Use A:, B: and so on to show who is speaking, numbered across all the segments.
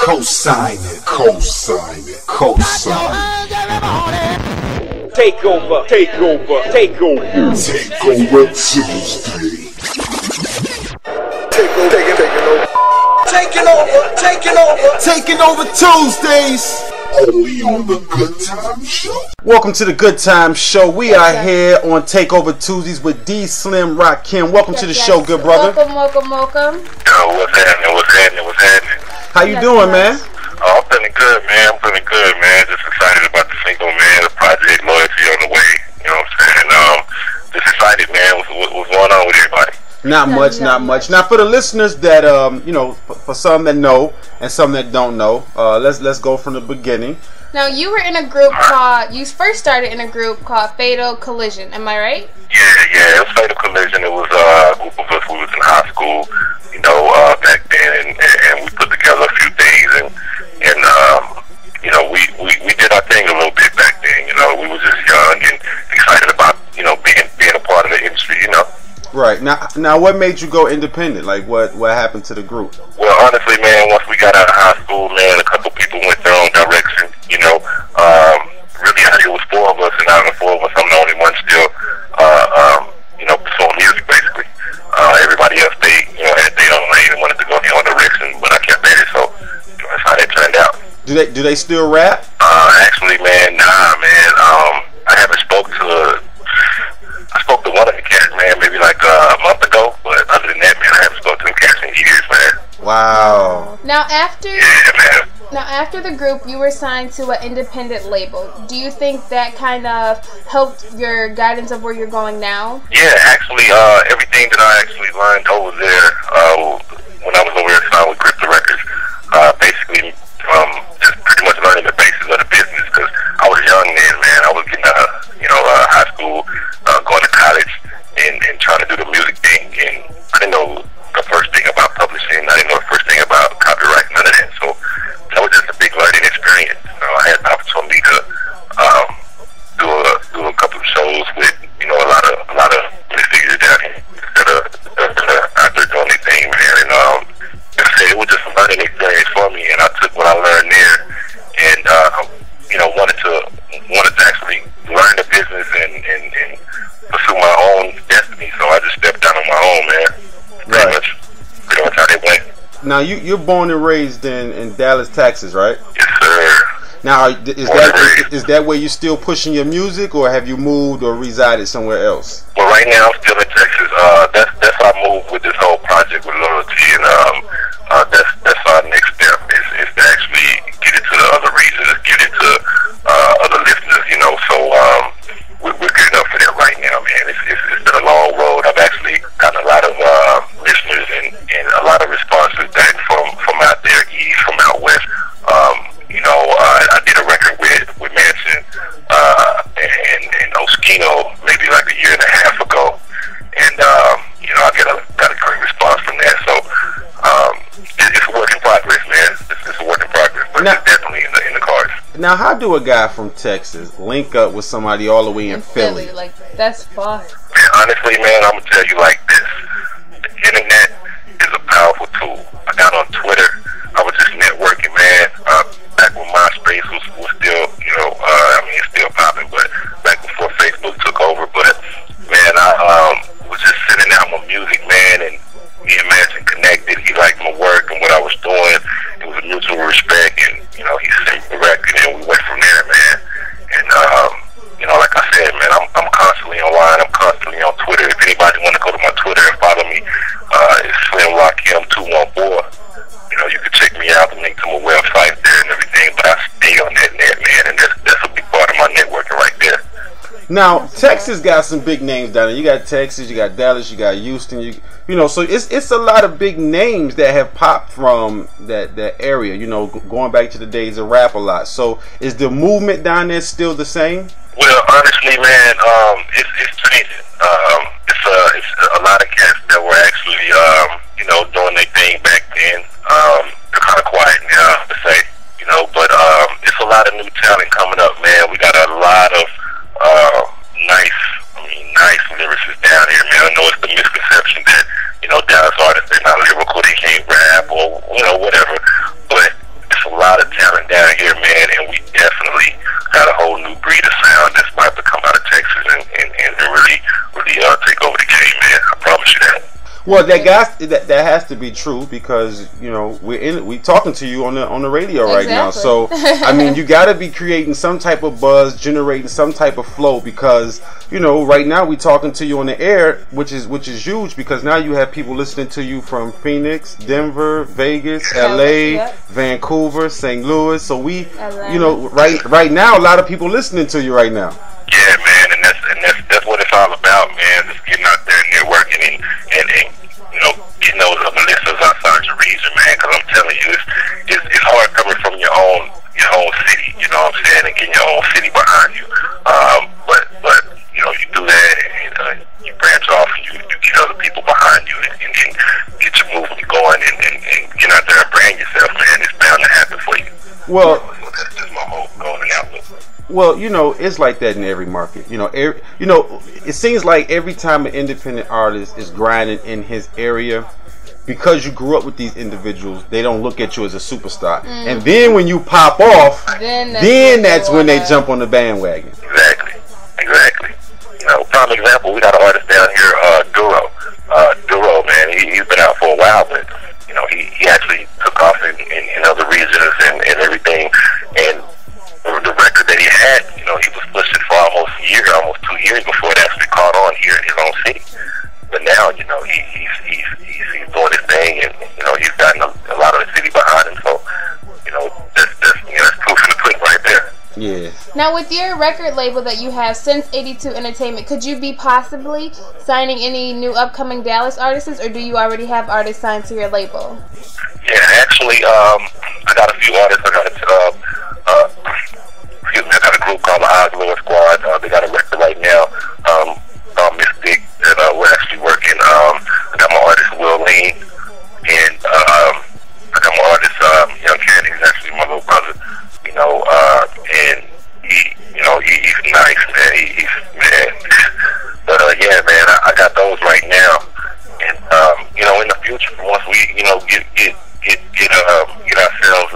A: Co-sign it, co-sign it, co-sign it.
B: Take over, take over, take over.
A: Take over Tuesday.
C: Taking over Tuesdays.
A: Only on the Good Time Show.
C: Welcome to the Good Time Show. We are here on Takeover Tuesdays with Slim Rakim. Welcome to the show, good brother.
D: Welcome.
E: Yo, what's happening?
C: How you doing, man?
E: Oh, I'm feeling good, man. Just excited about the single, man. The project, loyalty on the way. You know what I'm saying? Just excited, man. What's going on with everybody?
C: Not much. Now, for the listeners that for some that know and some that don't know, let's go from the beginning.
D: Now, you were in a group called. You first started in a group called Fatal Collision. Am I right?
E: Yeah. It was Fatal Collision. It was a group of us who was in high school, back then, and we put together a few things, and we did our thing a little bit back then. We were just young and excited about being a part of the industry.
C: Right. Now, what made you go independent? Like, what happened to the group?
E: Well, honestly, man, once we got out of high school, man, a couple people went their own direction. Really, it was four of us, and out of the four of us, I'm the only one still, pursuing music, basically. Everybody else, had their own lane and wanted to go their own direction, but I kept at it, so that's how that turned out.
C: Do they still rap?
E: Actually, man, nah, man. I haven't spoke to one of the cats, man, maybe like a month ago, but other than that, man, I haven't spoken to them cats in years, man.
C: Wow.
D: Now, after the group, you were signed to an independent label. Do you think that kind of helped your guidance of where you're going now?
E: Yeah, actually, everything that I actually learned over there when I was over there signed with Grip the Records, basically just pretty much learning the basis of the business, because I was young then, man. I was getting out of high school, going to college, and trying to do the music thing, and I didn't know the first thing about publishing. I didn't know the first thing about copyright, none of that. So that was just a big learning experience. I had the opportunity to do a couple of shows with a lot of figures down here that are out there doing their thing, man. And like I said, it was just a learning experience for me, and I took what I learned there, and wanted to actually learn the business and pursue my own destiny. So I just stepped out on my own, man. Pretty much how they went.
C: Now, you're born and raised in Dallas, Texas, right?
E: Yes, sir.
C: Now, is that where you're still pushing your music, or have you moved or resided somewhere else?
E: Well, right now I'm still in Texas. That's how I moved with this whole project with loyalty, and that's our next step is to actually get it to the other regions, get it to other listeners, So we're good enough for that right now, man. It's been a long road. I've actually gotten a lot of listeners and a lot of responses back from out there east, from out west. I did a record with Manson and Oskino maybe like a year and a half ago, and I got a great response from that. So it's a work in progress, man. It's a work in progress, but it's definitely in the cards.
C: Now, how do a guy from Texas link up with somebody all the way in Philly?
D: Like, that's far.
E: Man, honestly, man, I'm gonna tell you like this: the internet is a powerful tool. I got on Twitter. I was just networking, man. Back when MySpace was still, it's still popping, but back before Facebook took over. But man, I was just sending out my music, man, and me and Manson connected. He liked my work and what I was doing. It was a mutual respect, and he sent me the record, and we went from there, man. And like I said, man, I'm constantly online. I'm constantly on Twitter. If anybody want to go to my Twitter and follow me, it's Slim Rakim 214. You can check me out, the link to my website there and everything. But I stay on that net, man, and that's a big part of my networking right there.
C: Now, Texas got some big names down there. You got Texas, you got Dallas, you got Houston. So it's a lot of big names that have popped from that area. Going back to the days of rap a lot. So is the movement down there still the same?
E: Well, honestly, man, it's changing. It's a lot of cats that were actually doing their thing back then. They're kind of quiet now, to say, but it's a lot of new talent coming up, man. We got a lot of nice lyricists down here, man. I know it's the misconception that Dallas artists, they're not lyrical, they can't rap, or whatever. But it's a
C: Well, that has to be true because you know we talking to you on the radio right now. So I mean, you got to be creating some type of buzz, generating some type of flow because you know right now we talking to you on the air, which is huge because now you have people listening to you from Phoenix, Denver, Vegas, LA, Vancouver, St. Louis. So we, you know, right now a lot of people listening to you right now.
E: Yeah, man, and that's what it's all about, man. Just getting out there and networking and you know getting those other listeners outside your region, man. Because I'm telling you, it's hard coming from your own city, you know what I'm saying, and getting your own city behind you. But you know you do that and you branch off and you get other people behind you and get your movement going and get out there and brand yourself, man. It's bound to happen for you.
C: Well,
E: that's just my whole goal and outlook.
C: Well, you know, it's like that in every market. You know, it seems like every time an independent artist is grinding in his area, because you grew up with these individuals, they don't look at you as a superstar. And then when you pop off, then that's when they jump on the bandwagon.
E: Exactly. You know, prime example, we got an artist down here, Duro, man. He's been out for a while, but you know, he actually took off in other regions and everything. And the record that he had, you know, he was pushing for almost 2 years before it actually caught on here in his own city. But now, you know, he's doing his thing, and you know, he's gotten a lot of the city behind him. So, you know, that's proof in the pudding right there.
C: Yeah.
D: Now, with your record label that you have since 82 Entertainment, could you be possibly signing any new upcoming Dallas artists, or do you already have artists signed to your label?
E: Yeah, actually, I got a few artists. I got a group called the Oslo Squad. They got a record right now called Mystic that we're actually working. I got my artist Will Lean, and I got my artist Young Candy. He's actually my little brother, you know, and he's nice, man. But yeah, man, I got those right now, and you know, in the future, once we, you know, get ourselves,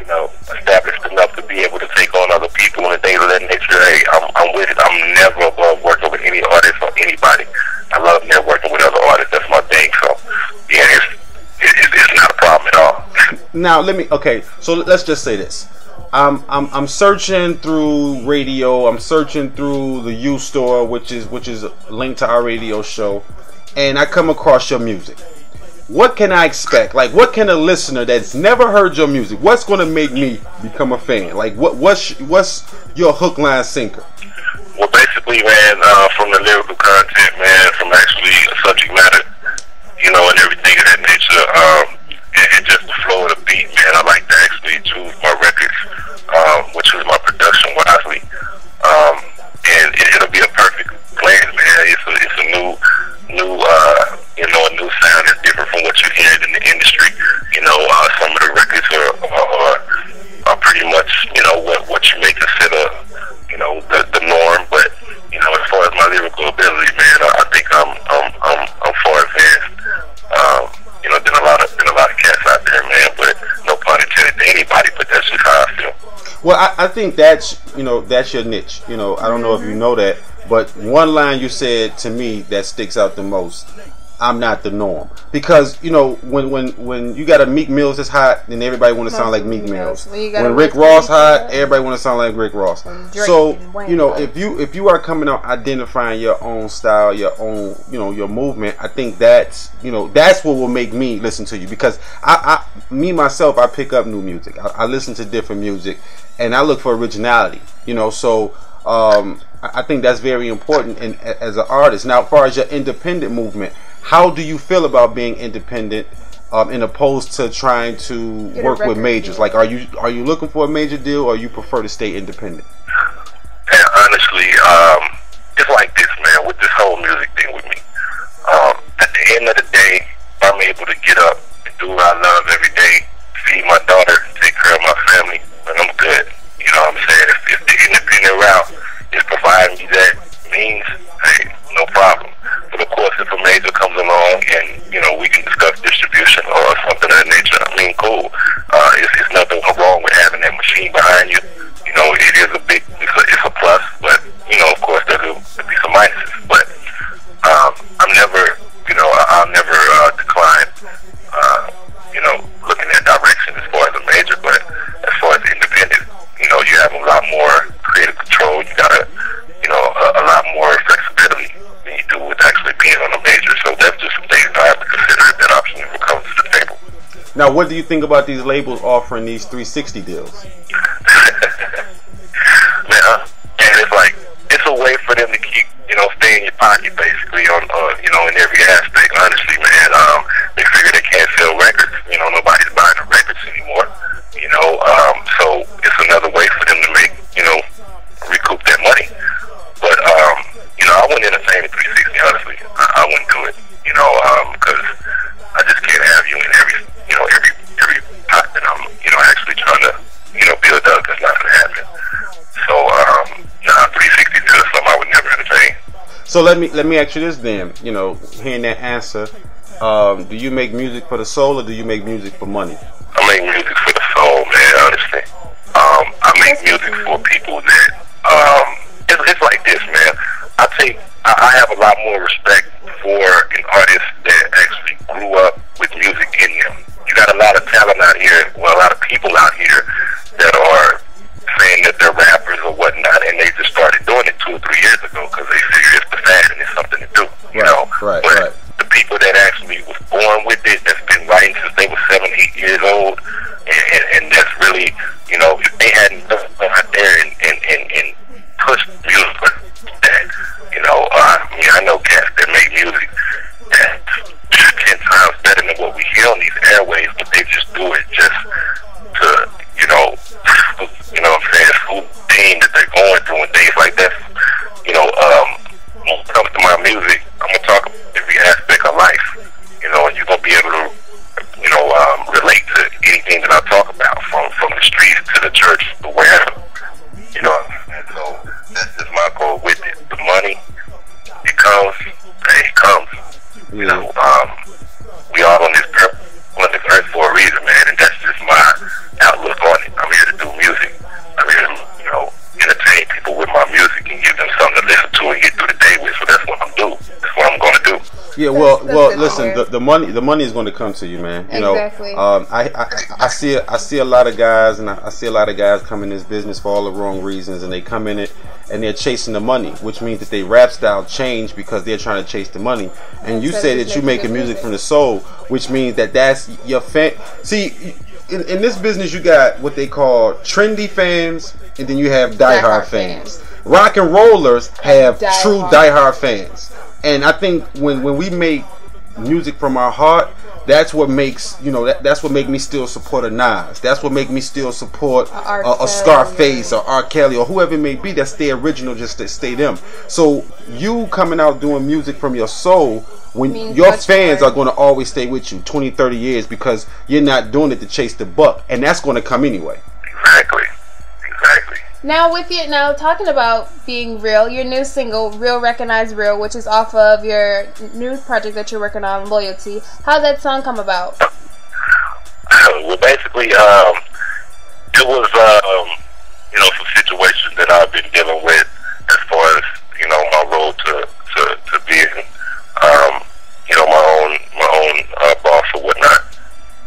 E: you know, established enough to be able to take on other people and things of that nature, hey, I'm with it. I'm never above working with any artist or anybody. I love networking with other artists. That's my thing. So yeah, it's not a problem at all.
C: Now so let's just say this. I'm searching through radio. I'm searching through the U Store, which is linked to our radio show, and I come across your music. What can I expect? Like, what can a listener that's never heard your music? What's going to make me become a fan? Like, what's your hook, line, sinker?
E: Well, basically, man, from the lyrical content, man, from actually subject matter, you know, and everything of that nature, and just the flow of the beat, man. I like to actually choose my records, which is my production wisely, and it'll be a perfect blend, man. It's a new you know, a new sound that's different from what you're hearing in the industry. You know, some of the records are pretty much, you know, what you may consider, you know, the norm. But you know, as far as my lyrical ability, man, I think I'm far advanced. You know, been a lot of cats out there, man. But no pun intended to anybody. But that's just how I feel.
C: Well, I think that's your niche. You know, I don't know if you know that, but one line you said to me that sticks out the most: I'm not the norm. Because, you know, when you got a Meek Mills that's hot, then everybody want to sound like Meek Mills. When Rick Ross hot, everybody want to sound like Rick Ross. So, you know, if you are coming out identifying your own style, your own, you know, your movement, I think that's what will make me listen to you. Because me myself, I pick up new music. I listen to different music, and I look for originality. You know, so I think that's very important as an artist. Now, as far as your independent movement, how do you feel about being independent, in opposed to trying to work with majors? Deal. Like, are you looking for a major deal, or you prefer to stay independent?
E: And honestly, it's like this, man. With this whole music thing with me, at the end of the day, I'm able to get up and do what I love every day, feed my daughter, take care of my family, and I'm good. You know what I'm saying? If the independent route is providing me that means, hey, no problem. But of course, if a major comes along and, you know, we can discuss distribution or something of that nature, I mean, cool. It's nothing wrong with having that machine behind you. You know, it is it's a plus, but, you know, of course, there'll be some minuses. But I'm never, you know, I'll never
C: Now, what do you think about these labels offering these 360 deals?
E: Man, and it's like, it's a way for them to keep, stay in your pocket, basically, on, in every aspect, honestly, man. They figure they can't sell records. Nobody's buying the records anymore, so it's another way for them to make, recoup that money. But, I wouldn't entertain a 360, honestly. I wouldn't do it, because I just can't have you in every pot that I'm, actually trying to, build up. That's not going to happen. So, 360 is something I would never entertain.
C: So let me ask you this then. Hearing that answer, do you make music for the soul or do you make music for money?
E: I make music for the soul, man. Honestly, I make music for people that it's like this, man. I have a lot more respect for an artist that actually grew up with music in them. You got a lot of talent out here, a lot of people out here that are saying that they're rappers or whatnot, and they just started doing it 2 or 3 years ago because they figure it's the fad and it's something to do, But the people that actually was born with it, that's been writing since they were 7, 8 years old, and that's really, if they hadn't done out there and pushed music like that, I know cats that make music that's 10 times better than what we hear on these airwaves, but they just do it just to, what I'm saying, school thing that they're going through and things like that. When it comes to my music, I'm going to talk about every aspect of life, and you're going to be able to, relate to anything that I talk about, from the streets to the church to wherever, and so that's just my goal with it. The money, it comes, it comes. We all on this earth for a reason, man, and that's just my outlook on it. I'm here to do music. I'm here to, entertain people with my music and give them something to listen to and get through the day with. So that's what I'm doing. That's what I'm going to do.
C: Yeah, well, listen. The money is going to come to you, man.
D: Exactly.
C: I see a lot of guys, and I see a lot of guys come in this business for all the wrong reasons, and they come in it and they're chasing the money, which means that their rap style changed because they're trying to chase the money. And you say that you're making music from the soul, which means that that's your fan. See, in this business, you got what they call trendy fans, and then you have diehard fans. Rock and rollers have true diehard fans. And I think when we make music from our heart, that's what makes, that's what make me still support a Nas. That's what make me still support a Scarface or R. Kelly or whoever it may be. That's their original, just to stay them. So you coming out doing music from your soul, when your fans are going to always stay with you 20, 30 years because you're not doing it to chase the buck. And that's going to come anyway.
E: Exactly.
D: Now talking about being real, your new single, Real Recognize Real, which is off of your new project that you're working on, Loyalty. How'd that song come about?
E: Well, basically, it was, some situations that I've been dealing with as far as, my road to being, my own boss or whatnot.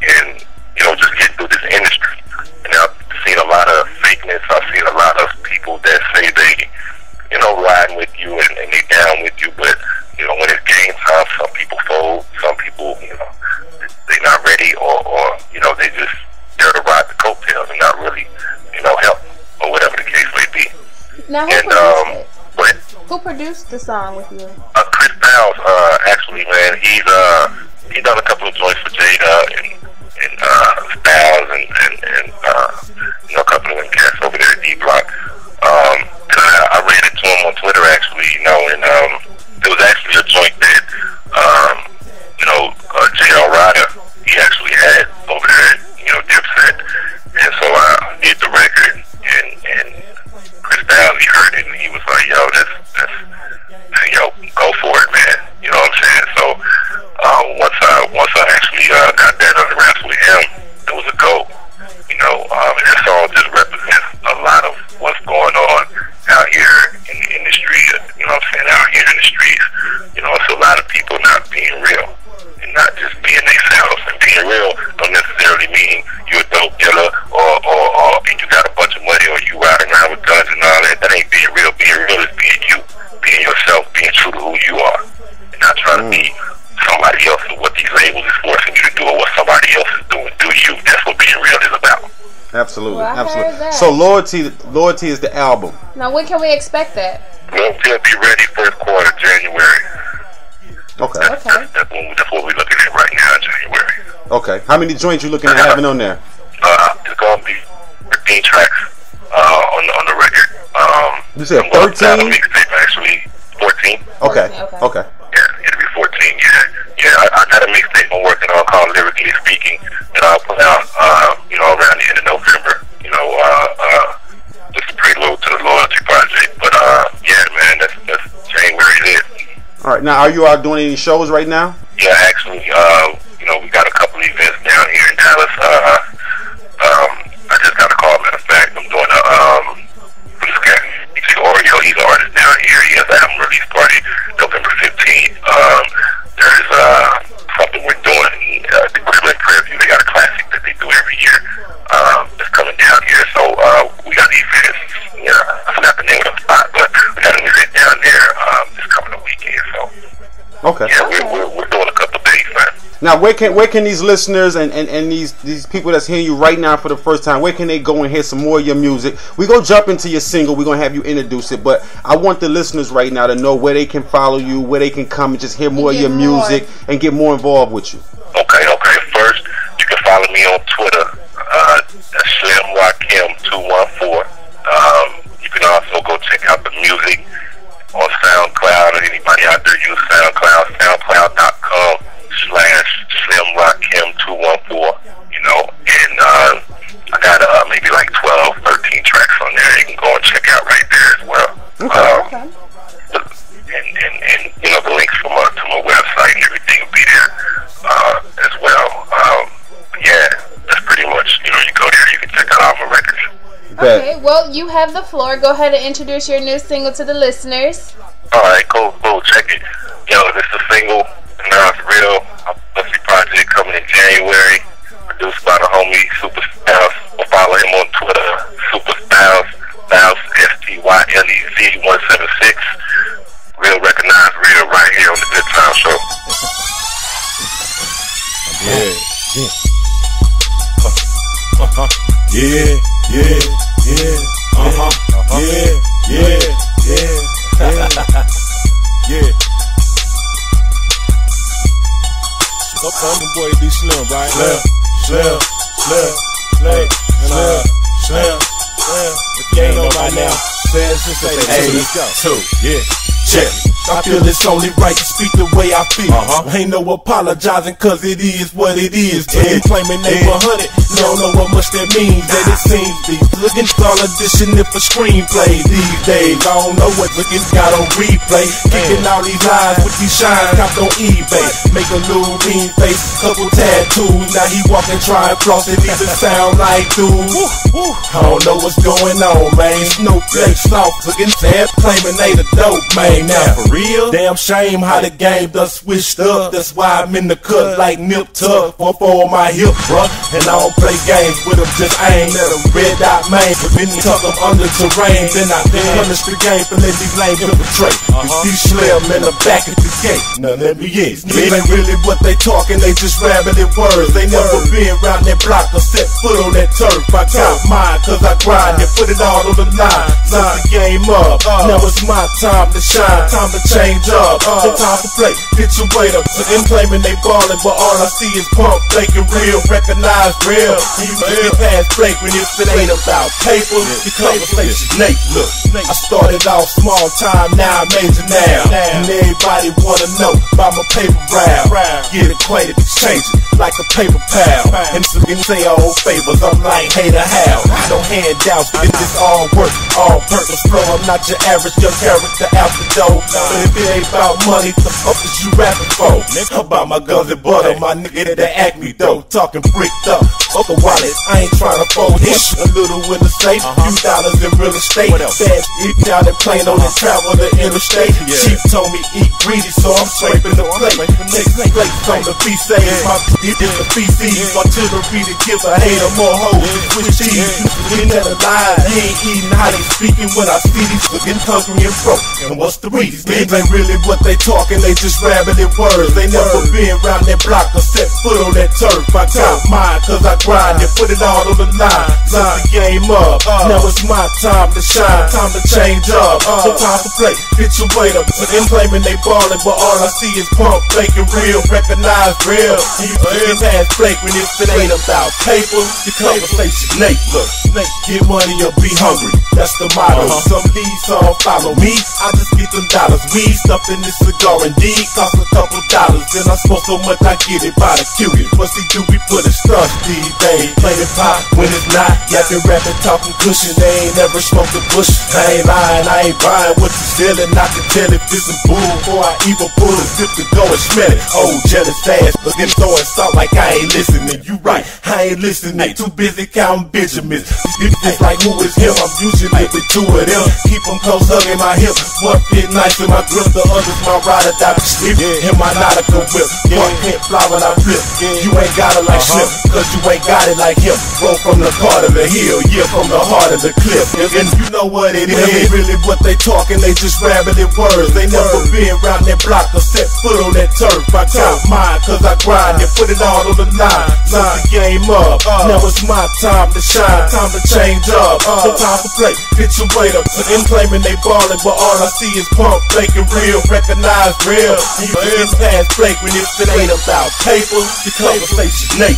E: And, just getting through this industry. And I've seen a lot of fakeness. I've seen a lot of people that say they, riding with you and they down with you, but, when it's game time, some people fold, some people, they're not ready, or they just there to ride the coattails and not really, help, or whatever the case may be.
D: Now, who produced the song with you?
E: Chris Bowles, actually, man, he's done a couple of joints for Jada and Styles and a couple of them cats over there at D-Block. I ran into him on Twitter, actually, and it was actually a joint that, J.R. Ryder, he actually had over there at, Dipset. And so I did the record, and Chris Bowles, he heard it, and he was like, yo, go for it, man. You know what I'm saying? So, once I actually got that under wraps with him, it was a go. And that song just represents a lot of what's going on out here in the industry. Out here in the streets. It's a lot of people not being real and not just being themselves. And being real don't necessarily mean you're a dope dealer or you got a bunch of money or you riding around with guns and all that. That ain't being real. Being real is being you, being yourself, being true to who you are, and not trying to be somebody else or what these labels is forcing you to do or what somebody else is doing. Do
C: Absolutely,
D: Well, I
C: absolutely.
D: heard that.
C: So Loyalty is the album.
D: Now, when can we expect that?
E: We'll be ready first quarter January.
C: Okay.
E: That's what we're looking at right now, January.
C: Okay. How many joints you looking at having on there?
E: It's gonna be 13 tracks on the record.
C: You said
E: I'm gonna
C: 13?
E: have a mixtape, actually 14.
C: Okay.
D: Okay.
E: Yeah, it'll be 14. Yeah. I got a mixtape I'm working on called Lyrically Speaking that I'll put out, around the end of November. Just a prelude to the Loyalty project. But yeah, man, that's January it is.
C: All right. Now, are you out doing any shows right now?
E: Yeah, actually, we got a couple events down here in Dallas. I just got a call. Matter of fact, I'm doing for this guy, Oreo. He's an artist down here. He has an album release party November 15th. There's something we're doing. The Brooklyn Preview. They got a classic that they do every year. That's coming down here. So we got events. I forgot the name of the spot, but we got an event down there this coming weekend. So
C: Okay.
E: yeah, we're doing a couple days, man.
C: Now, where can these listeners and these people that's hearing you right now for the first time, where can they go and hear some more of your music? We're going to jump into your single. We're going to have you introduce it. But I want the listeners right now to know where they can follow you, where they can come and just hear more of your music and get more involved with you.
E: Okay. First, you can follow me on Twitter. That's Slim Rakim 214. You can also go check out the music on SoundCloud, or anybody out there use SoundCloud, soundcloud.com/Slim Rakim 214. And I got maybe like 12, 13 tracks on there. You can go and check out right there as well.
C: Okay.
E: And the links to my website and everything will be there as well. Yeah, that's pretty much, you go there, you can check out all my records.
D: Okay, well, you have the floor. Go ahead and introduce your new single to the listeners.
E: Alright, cool, check it. This is a single, and now it's real. Mon-Fri project coming in January, produced by the homie Super Styles. Follow him on Twitter, Super Styles, STYLEZ 176. Real recognized, real right here on the Good Time Show.
F: Come boy, be Slim, right? Slim. If you ain't know by now, let's go. Check. I feel it's only right to speak the way I feel. Ain't no apologizing, cause it is what it is. They claiming they 100, don't know what much that means. And it seems these looking start auditioning for screenplays these days. I don't know what looking got on replay. Kicking all these lines with these shines copped on eBay. Make a little mean face, couple tattoos. Now he walking trying floss, it even sound like dude. I don't know what's going on, man. Snowflake soft looking sad, claiming they the dope, man. Now for real, damn shame how the game done switched up. That's why I'm in the cut like Nip Tuck. 1-4 on my hip, bruh. And I don't play games with them, just aim at a red dot main. But then you tuck them under terrain, then I punish the game for letting these lames infiltrate. You see Slim in the back at the gate. Now let me in. It ain't really what they talking, they just rabbiting words. They never been around that block or set foot on that turf. I got mine, cause I grind and put it all on the line. Set the game up, now it's my time to shine. Time to change up, the time to play. Get your weight up. So them claiming they ballin', but all I see is pump, faking real, recognize real. And you can get past flagrant if it ain't about paper. The conversation's Nate. Look, I started off small time, now I'm major now. And everybody wanna know about my paper route. Get acquainted, exchange it like a paper pal. And so you say all favors, I'm like, hey to how? No handouts, it's just all work, all purpose flow. I'm not your average, your character out the door. But if it ain't about money, the fuck is you rapping for? About my guns and butter, my nigga that act me though. Talking bricked up, fuck a wallet, I ain't trying to fold ish. A little in the safe, few dollars in real estate. Fast eat down and plane on the travel the interstate. Chief told me eat greedy, so I'm scraping the plate. Next plates on the PCs, my is the PCs. Artillery to give a hater more hoes. Switch cheese We never lie, they ain't eating how they speaking when I see these getting hungry and broke. And what's the reason? These ain't really what they talking, they just rambling words. They never been round that block or set foot on that turf. I got mine cause I grind and put it all on the line. Line the game up, now it's my time to shine, time to change up. So time to play, get your weight up. So them claiming they ballin', but all I see is pump, faking real, recognize real. You get past flake when if it ain't about paper, the conversation Nate. Look, get money or be hungry, that's the motto. Some lead, some follow me, I just get them dollars. Weed stuffed in this cigar indeed, cost a couple dollars. Then I smoke so much I get it by the cutie. What's he do, we put a stuff these days. Play the pop when it's not, yapping, rapping, talking cushion. They ain't never smoked a bush. I ain't lying, I ain't buying what you selling. I can tell if this is bull before I even pull a zip to go and smell it. Oh, jealous ass, but them throwing salt like I ain't listening. You right, I ain't listening. Too busy counting Benjamins. It's like who is him? I'm usually with two of them. Keep them close, hugging my hip. One fit nice in my grip, the other's my ride or die slip. In my nautical whip, one can't fly when I flip. You ain't got it like Slip, cause you ain't got it like him. Roll from the heart of the hill, yeah, from the heart of the cliff. And you know what it is, ain't really what they talking, they just rambling words. They never been round that block or set foot on that turf. I got mine cause I grind and put it all on the line. Line the game up, now it's my time to shine, time to change up. So time to play, get your weight up. So them claiming they ballin', but all I see is pump, faking real, recognize real. You get past flake when if it ain't about paper, the conversation Nate.